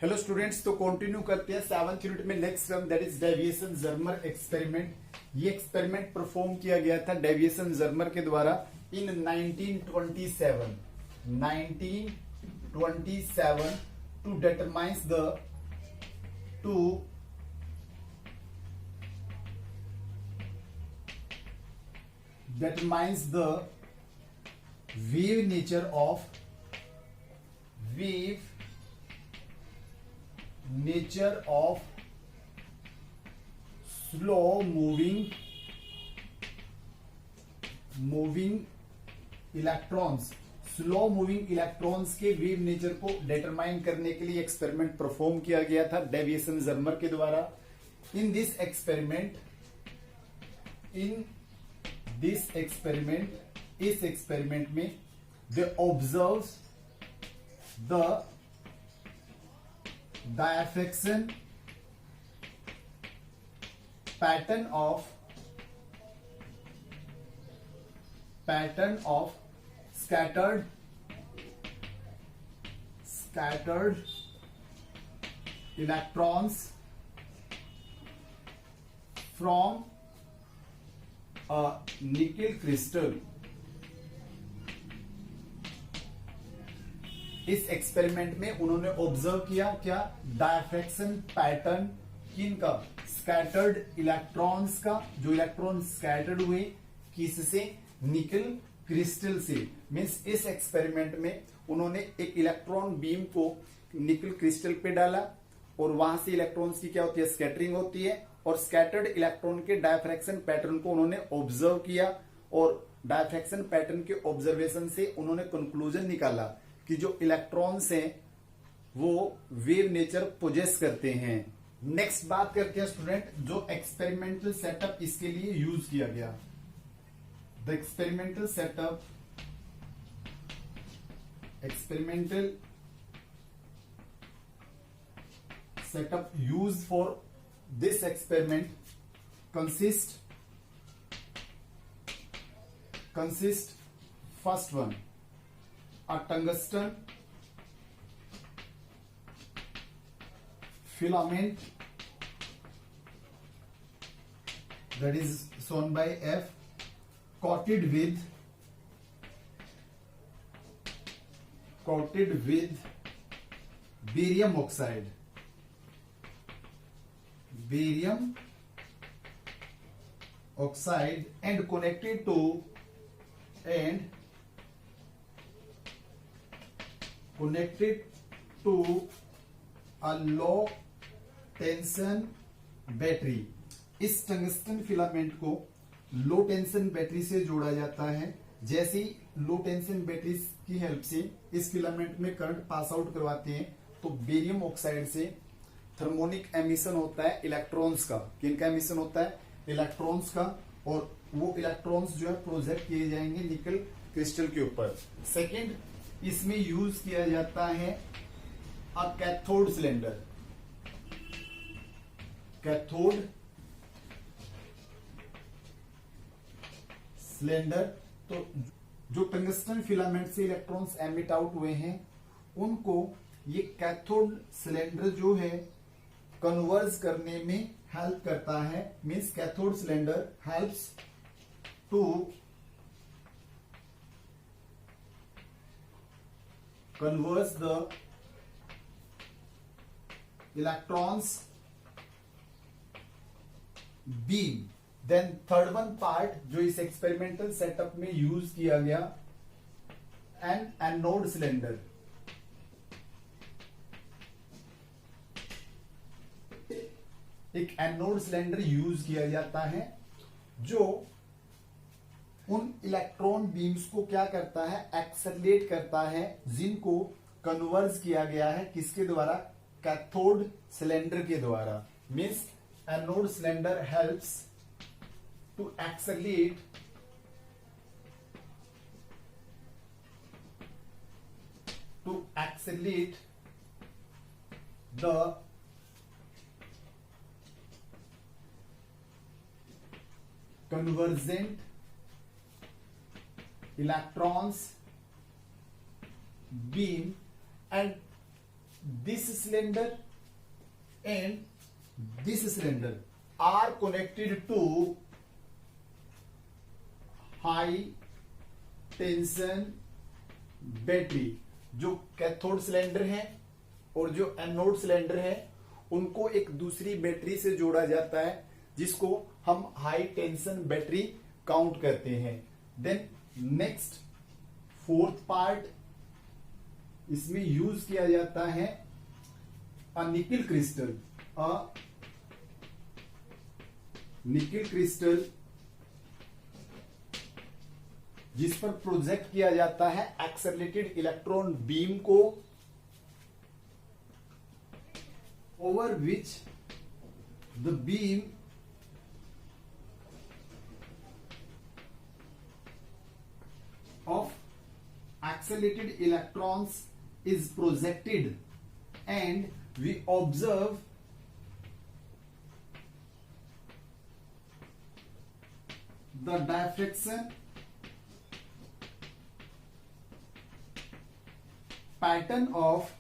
Hello students, तो continue करते हैं 7th यूनिट में next term that is Davisson Germer experiment. ये एक्सपेरिमेंट परफॉर्म किया गया था डेविएशन जर्मर के द्वारा in 1927 to determines the wave nature of slow moving electrons. Slow moving electrons के वेव नेचर को डिटरमाइन करने के लिए एक्सपेरिमेंट परफॉर्म किया गया था डेविएशन जर्मर के द्वारा। इन दिस एक्सपेरिमेंट इस एक्सपेरिमेंट में they observe the diffraction pattern of scattered electrons from a nickel crystal। इस एक्सपेरिमेंट में उन्होंने ऑब्जर्व किया क्या, डायफ्रैक्शन पैटर्न किनका, स्कैटर्ड इलेक्ट्रॉन्स का। जो इलेक्ट्रॉन स्कैटर्ड हुए किससे, निकल क्रिस्टल से। मींस इस एक्सपेरिमेंट में उन्होंने एक इलेक्ट्रॉन बीम को निकल क्रिस्टल पे डाला और वहां से इलेक्ट्रॉन्स की क्या होती है, स्कैटरिंग होती है। और स्कैटर्ड इलेक्ट्रॉन के डायफ्रैक्शन पैटर्न को उन्होंने ऑब्जर्व किया और डायफ्रैक्शन पैटर्न के ऑब्जर्वेशन से उन्होंने कंक्लूजन निकाला कि जो इलेक्ट्रॉन्स हैं वो वेव नेचर पोजेस करते हैं। नेक्स्ट बात करते हैं स्टूडेंट, जो एक्सपेरिमेंटल सेटअप इसके लिए यूज किया गया। The experimental setup used for this experiment consist first one, a tungsten filament that is shown by F, coated with barium oxide and connected to a low tension battery। इस tungsten filament को लो tension battery से जोड़ा जाता है। जैसे ही लो tension battery की help से इस फिलामेंट में करंट पास आउट करवाते हैं तो बेरियम ऑक्साइड से थर्मोनिक एमिशन होता है इलेक्ट्रॉन्स का। किनका एमिशन होता है, इलेक्ट्रॉन्स का। और वो इलेक्ट्रॉन्स जो है प्रोजेक्ट किए जाएंगे निकल क्रिस्टल के ऊपर। सेकेंड, इसमें यूज किया जाता है a cathode cylinder. Cathode cylinder, तो जो टंगस्टन फिलामेंट से इलेक्ट्रॉन्स एमिट आउट हुए हैं उनको ये कैथोड सिलेंडर जो है कन्वर्ज करने में हेल्प करता है। Means cathode cylinder helps to converge the electrons beam. Then third one part जो इस एक्सपेरिमेंटल सेटअप में यूज किया गया, एन एनोड सिलेंडर। एक एनोड सिलेंडर यूज किया जाता है जो उन इलेक्ट्रॉन बीम्स को क्या करता है, एक्सेलरेट करता है, जिनको कन्वर्ज किया गया है किसके द्वारा, कैथोड सिलेंडर के द्वारा। Means anode cylinder helps to accelerate the convergent electrons beam and this cylinder and this cylinder are connected to high tension battery. जो कैथोड सिलेंडर है और जो एनोड सिलेंडर है उनको एक दूसरी बैटरी से जोड़ा जाता है जिसको हम हाई टेंशन बैटरी काउंट करते हैं। देन नेक्स्ट फोर्थ पार्ट, इसमें यूज किया जाता है अ निकिल क्रिस्टल। निकिल क्रिस्टल जिस पर प्रोजेक्ट किया जाता है एक्सेलरेटेड इलेक्ट्रॉन बीम को, over which the beam of accelerated electrons is projected and we observe the diffraction pattern of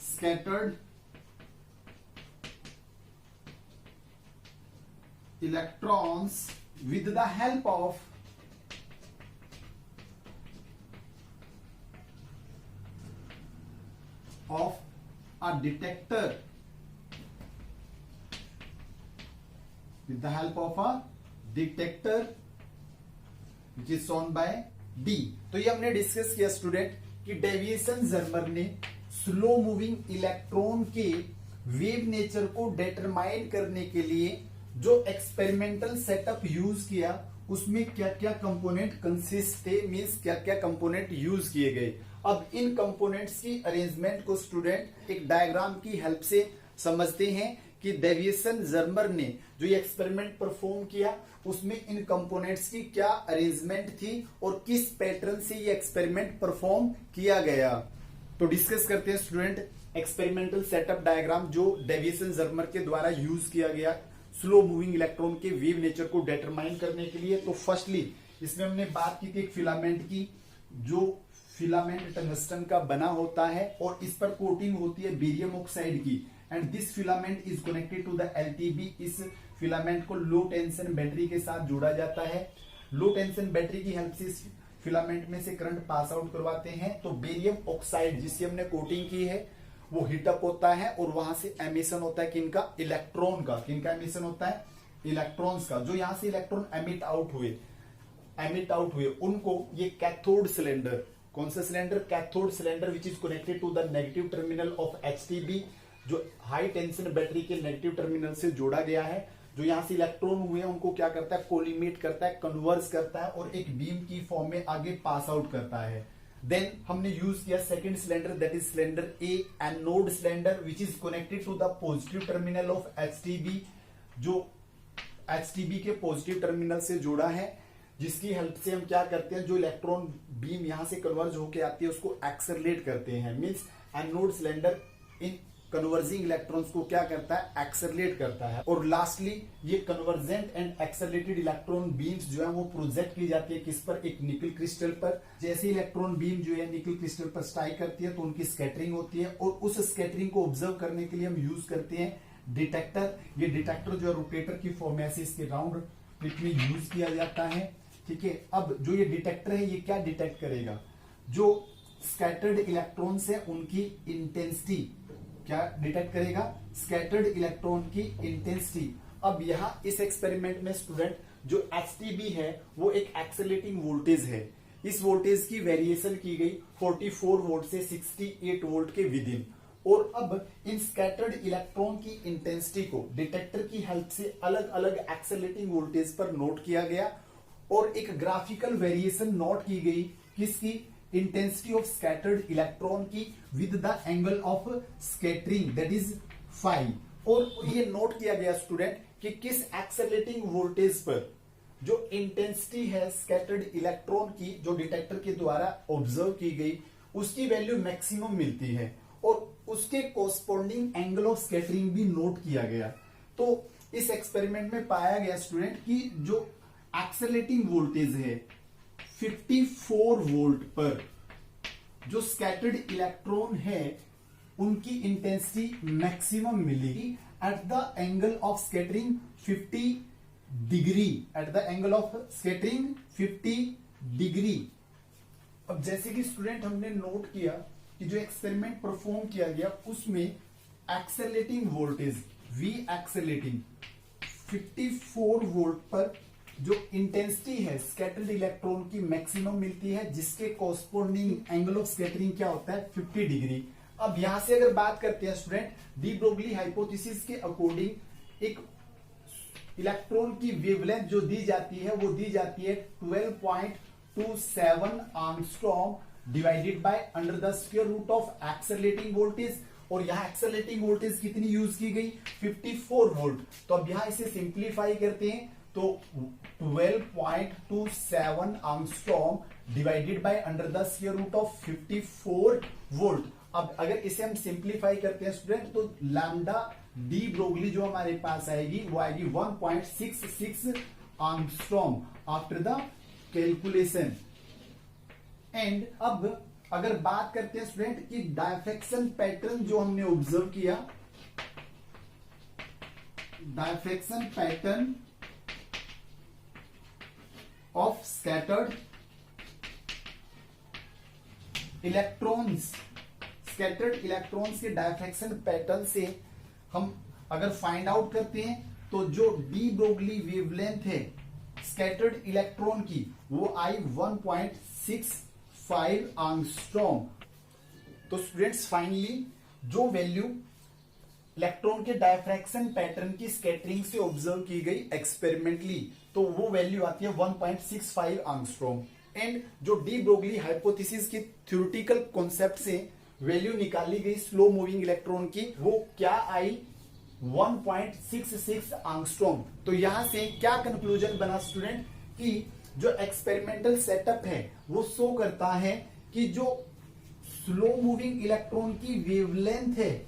scattered electrons with the help of a detector, with the help of a detector which is shown by D। तो ये हमने discuss किया student कि deviation Germer ने slow moving electron के wave nature को determine करने के लिए जो एक्सपेरिमेंटल सेटअप यूज किया उसमें क्या क्या कंपोनेंट कंसिस्ट थे, मींस क्या क्या कंपोनेंट यूज किए गए। अब इन कंपोनेंट्स की अरेंजमेंट को स्टूडेंट एक डायग्राम की हेल्प से समझते हैं कि डेविएशन जर्मर ने जो ये एक्सपेरिमेंट परफॉर्म किया उसमें इन कंपोनेंट्स की क्या अरेंजमेंट थी और किस पैटर्न से ये एक्सपेरिमेंट परफॉर्म किया गया। तो डिस्कस करते हैं स्टूडेंट एक्सपेरिमेंटल सेटअप डायग्राम जो डेविएशन जर्मर के द्वारा यूज किया गया स्लो मूविंग इलेक्ट्रॉन के वेव नेचर को डिटरमाइन करने के लिए। तो फर्स्टली इसमें हमने बात की थी एक फिलामेंट की, जो फिलामेंट टंगस्टन का बना होता है और इस पर कोटिंग होती है बेरियम ऑक्साइड की, and this filament is connected to the LTB. इस फिलामेंट को लो टेंशन बैटरी के साथ जोड़ा जाता है। लो टेंशन बैटरी की हेल्प से इस फिलामेंट में से करंट पास आउट करवाते हैं। तो बेरियम ऑक्साइड जिसकी हमने कोटिंग की है वो हीटअप होता है और वहां से एमिशन होता है किनका, इलेक्ट्रॉन का। किनका एमिशन होता है, इलेक्ट्रॉन्स का। जो यहां से इलेक्ट्रॉन एमिट आउट हुए उनको ये कैथोड सिलेंडर, कौन सा cylinder, cathode cylinder which is connected to the negative terminal of HTB, जो हाई टेंशन बैटरी के नेगेटिव टर्मिनल से जोड़ा गया है। जो यहां से इलेक्ट्रॉन हुए उनको क्या करता है, कोलिमेट करता है, कन्वर्स करता है और एक बीम की फॉर्म में आगे पास आउट करता है। देन हमने यूज किया second cylinder, that is cylinder A, anode cylinder which is connected to the positive terminal of HTB, जो एचटीबी के पॉजिटिव टर्मिनल से जुड़ा है, जिसकी हेल्प से हम क्या करते हैं, जो इलेक्ट्रॉन बीम यहां से कन्वर्ज होकर आती है उसको एक्सेलरेट करते हैं। मींस एनोड सिलेंडर इन कन्वर्जिंग इलेक्ट्रॉन्स को क्या करता है, एक्सेलरेट करता है। और लास्टली ये convergent and accelerated electron beams जो है वो प्रोजेक्ट की जाती है किस पर, एक निकल क्रिस्टल पर। जैसे इलेक्ट्रॉन बीम जो है निकल क्रिस्टल पर स्ट्राइक करती है तो उनकी स्कैटरिंग होती है और उस स्कैटरिंग को ऑब्जर्व करने के लिए हम यूज करते हैं डिटेक्टर। ये डिटेक्टर जो है रोटेटर की फॉर्म है, इसके राउंड ट्रिप में यूज किया जाता है। ठीक है, अब जो ये डिटेक्टर है ये क्या डिटेक्ट करेगा, जो स्कैटर्ड इलेक्ट्रॉन्स है उनकी इंटेंसिटी क्या डिटेक्ट करेगा, स्कैटर्ड इलेक्ट्रॉन की इंटेंसिटी। अब यहां इस एक्सपेरिमेंट में स्टूडेंट जो एचटीबी है वो एक एक्सेलरेटिंग वोल्टेज है। इस वोल्टेज की वेरिएशन की गई 44 वोल्ट से 68 वोल्ट के विद इन। और अब इन स्कैटर्ड इलेक्ट्रॉन की इंटेंसिटी को डिटेक्टर की हेल्प से अलग अलग एक्सेलरेटिंग वोल्टेज पर नोट किया गया और एक ग्राफिकल वेरिएशन नोट की गई किसकी, इंटेंसिटी ऑफ स्कैटर्ड इलेक्ट्रॉन की with the angle of scattering that is phi. और ये नोट किया गया स्टूडेंट कि किस एक्सेलरेटिंग वोल्टेज पर जो इंटेंसिटी है स्कैटर्ड इलेक्ट्रॉन की जो डिटेक्टर के द्वारा ऑब्जर्व की गई उसकी वैल्यू मैक्सिमम मिलती है और उसके कोरस्पॉन्डिंग एंगल ऑफ स्कैटरिंग भी नोट किया गया। तो इस एक्सपेरिमेंट में पाया गया स्टूडेंट कि जो एक्सेलरेटिंग वोल्टेज है 54 वोल्ट पर जो स्कैटर्ड इलेक्ट्रॉन है उनकी इंटेंसिटी मैक्सिमम मिलेगी at the angle of scattering 50 degree, at the angle of scattering 50 degree. अब जैसे कि स्टूडेंट हमने नोट किया कि जो एक्सपेरिमेंट परफॉर्म किया गया उसमें accelerating voltage V accelerating 54 volt पर जो इंटेंसिटी है स्कैटर्ड इलेक्ट्रॉन की मैक्सिमम मिलती है, जिसके कॉरस्पॉन्डिंग एंगल ऑफ स्कैटरिंग क्या होता है 50 डिग्री। अब यहां से अगर बात करते हैं स्टूडेंट, डी ब्रोगली हाइपोथेसिस के अकॉर्डिंग एक इलेक्ट्रॉन की वेवलेंथ जो दी जाती है वो दी जाती है 12.27 angstrom divided by under the square root of accelerating voltage, और यहां एक्सेलरेटिंग वोल्टेज कितनी यूज की गई 54 वोल्ट। तो अब यहां इसे सिंप्लीफाई करते हैं तो 12.27 angstrom divided by under the square root of 54 volt. अब अगर इसे हम सिंप्लीफाई करते हैं स्टूडेंट तो लैम्डा डी ब्रोगली जो हमारे पास आएगी वो आएगी 1.66 Armstrong after the calculation. And अब अगर बात करते हैं स्टूडेंट कि डायफ्रैक्शन पैटर्न जो हमने ऑब्जर्व किया, diffraction pattern of scattered electrons, scattered electrons के डायफ्रैक्शन पैटर्न से हम अगर फाइंड आउट करते हैं तो जो डी ब्रोगली वेवलेंथ है स्कैटर्ड इलेक्ट्रॉन की वो आई 1.65 आर्मस्ट्रॉन्ग। तो स्टूडेंट्स फाइनली जो वैल्यू इलेक्ट्रॉन के डायफ्रैक्शन पैटर्न की स्कैटरिंग से ऑब्जर्व की गई एक्सपेरिमेंटली, तो वो वैल्यू आती है 1.65 आर्मस्ट्रॉन्ग। एंड जो डी ब्रोगली हाइपोथेसिस की थ्योरेटिकल कॉन्सेप्ट से वैल्यू निकाली गई स्लो मूविंग इलेक्ट्रॉन की वो क्या आई 1.66 आर्मस्ट्रॉन्ग। तो यहां से क्या कंक्लूजन बना स्टूडेंट कि जो एक्सपेरिमेंटल सेटअप है वो शो करता है कि जो स्लो मूविंग इलेक्ट्रॉन की वेवलेंथ है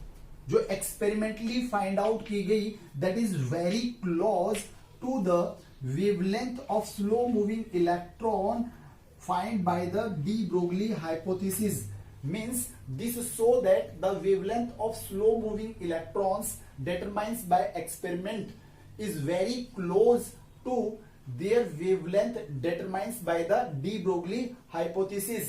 जो एक्सपेरिमेंटली फाइंड आउट की गई that is very close to the wavelength of slow moving electron find by the de Broglie hypothesis. Means this show that the wavelength of slow moving electrons determined by experiment is very close to their wavelength determined by the de Broglie hypothesis।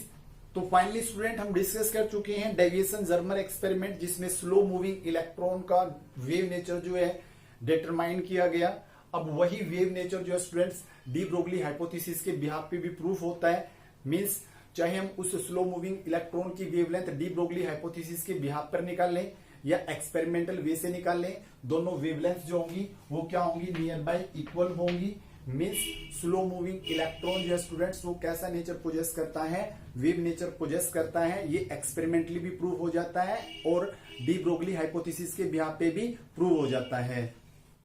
तो finally student हम discuss कर चुके हैं deviation Germer experiment जिसमें slow moving electron का wave nature जो है determine किया गया। अब वही वेव नेचर जो है स्टूडेंट्स डी ब्रोगली हाइपोथेसिस के बिहाफ पे भी प्रूफ होता है। मींस चाहे हम उस स्लो मूविंग इलेक्ट्रॉन की वेवलेंथ डी ब्रोगली हाइपोथेसिस के बिहाफ पर निकाल लें या एक्सपेरिमेंटल वे से निकाल लें, दोनों वेवलेंथ जो होंगी वो क्या होंगी नियर बाय इक्वल होंगी। मींस स्लो मूविंग इलेक्ट्रॉन जो स्टूडेंट्स वो कैसा नेचर पोजेस करता है, वेव नेचर पोजेस करता है, ये एक्सपेरिमेंटली भी प्रूव हो जाता है और डी ब्रोगली हाइपोथेसिस के बिहाफ पे भी प्रूव हो जाता है।